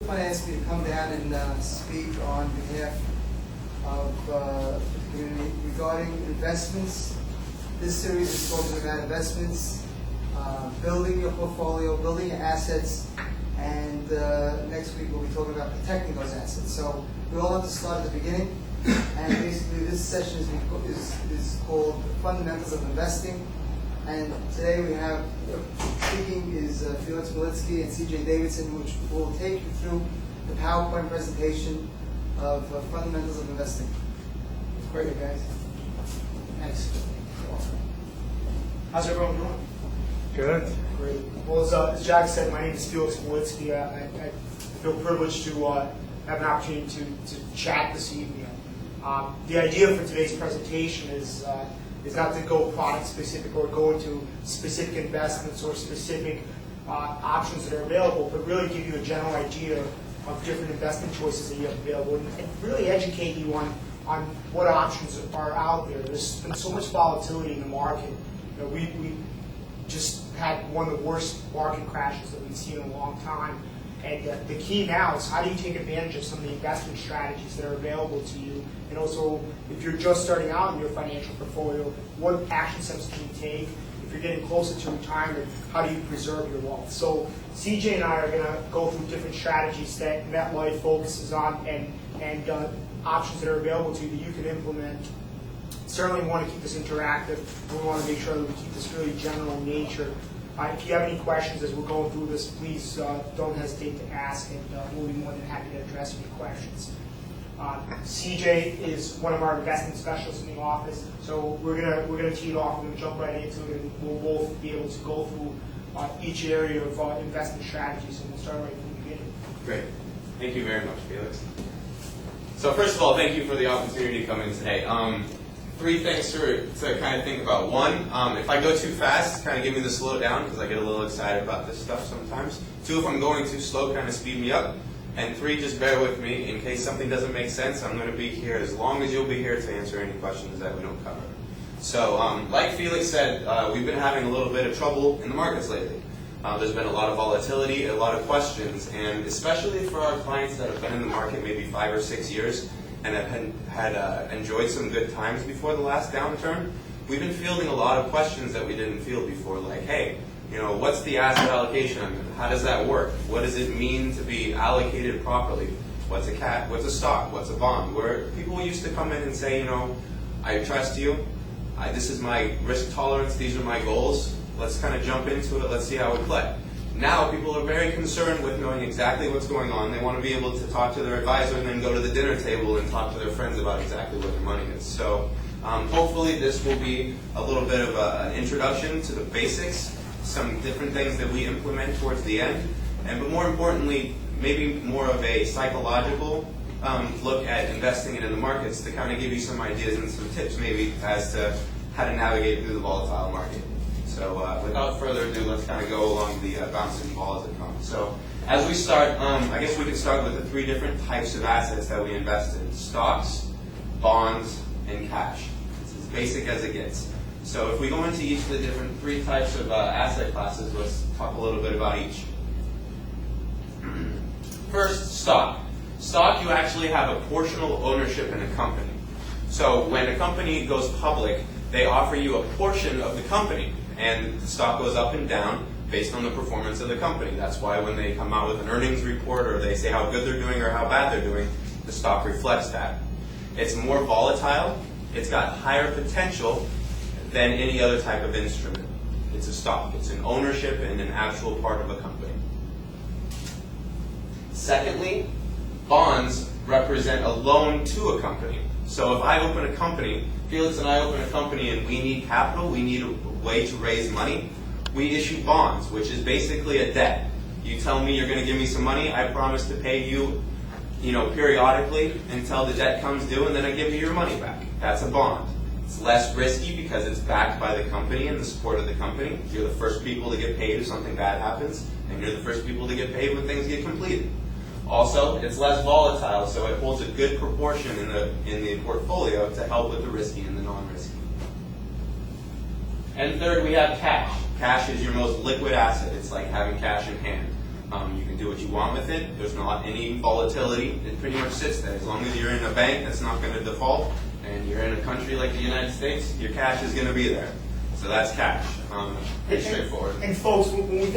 I ask you to come down and speak on behalf of the community regarding investments. This series is talking about investments, building your portfolio, building your assets, and next week we'll be talking about protecting those assets. So we all have to start at the beginning, and basically this session is called Fundamentals of Investing. And today we have speaking is Felix Malitsky and C.J. Davidson, which will take you through the PowerPoint presentation of Fundamentals of Investing. Great, guys. Thanks. How's everyone doing? Good. Great. Well, as Jack said, my name is Felix Malitsky. I feel privileged to have an opportunity to chat this evening. The idea for today's presentation is not to go product specific or go into specific investments or specific options that are available, but really give you a general idea of different investment choices that you have available and really educate you on what options are out there. There's been so much volatility in the market. You know, we just had one of the worst market crashes that we've seen in a long time. And the key now is how do you take advantage of some of the investment strategies that are available to you, and also if you're just starting out in your financial portfolio, what action steps can you take? If you're getting closer to retirement, how do you preserve your wealth? So CJ and I are going to go through different strategies that MetLife focuses on and options that are available to you that you can implement. Certainly we want to keep this interactive, and we want to make sure that we keep this really general in nature. If you have any questions as we're going through this, please don't hesitate to ask, and we'll be more than happy to address any questions. CJ is one of our investment specialists in the office, so we're gonna tee it off. We're gonna jump right into it, and we'll both be able to go through each area of investment strategies, and we'll start right from the beginning. Great. Thank you very much, Felix. So first of all, thank you for the opportunity to come in today. Three things to kind of think about. One, if I go too fast, kind of give me the slow down because I get a little excited about this stuff sometimes. Two, if I'm going too slow, kind of speed me up. And three, just bear with me in case something doesn't make sense. I'm going to be here as long as you'll be here to answer any questions that we don't cover. So, like Felix said, we've been having a little bit of trouble in the markets lately. There's been a lot of volatility, a lot of questions, and especially for our clients that have been in the market maybe 5 or 6 years, and have enjoyed some good times before the last downturn, we've been fielding a lot of questions that we didn't field before, like, hey, you know, what's the asset allocation? How does that work? What does it mean to be allocated properly? What's a cat? What's a stock? What's a bond? Where people used to come in and say, you know, I trust you. This is my risk tolerance. These are my goals. Let's kind of jump into it. Let's see how we play. Now people are very concerned with knowing exactly what's going on. They want to be able to talk to their advisor and then go to the dinner table and talk to their friends about exactly what their money is. So hopefully this will be a little bit of an introduction to the basics, some different things that we implement towards the end, but more importantly, maybe more of a psychological look at investing in the markets to kind of give you some ideas and some tips maybe as to how to navigate through the volatile market. So without further ado, let's kind of go along the bouncing ball as it comes. So as we start, I guess we can start with the three different types of assets that we invest in: stocks, bonds, and cash. It's as basic as it gets. So if we go into each of the different three types of asset classes, let's talk a little bit about each. First, stock. Stock, you actually have a portional ownership in a company. So when a company goes public, they offer you a portion of the company, and the stock goes up and down based on the performance of the company. That's why when they come out with an earnings report or they say how good they're doing or how bad they're doing, the stock reflects that. It's more volatile. It's got higher potential than any other type of instrument. It's a stock. It's an ownership and an actual part of a company. Secondly, bonds represent a loan to a company. So if I open a company, Felix and I open a company and we need capital, we need a way to raise money, we issue bonds, which is basically a debt. You tell me you're going to give me some money, I promise to pay you, periodically until the debt comes due, and then I give you your money back. That's a bond. It's less risky because it's backed by the company and the support of the company. You're the first people to get paid if something bad happens, and you're the first people to get paid when things get completed. Also, it's less volatile, so it holds a good proportion in the portfolio to help with the risky and the non-risky. And third, we have cash. Cash is your most liquid asset. It's like having cash in hand. You can do what you want with it. There's not any volatility. It pretty much sits there. As long as you're in a bank that's not going to default, and you're in a country like the United States, your cash is going to be there. So that's cash. Pretty straightforward. And folks, when we think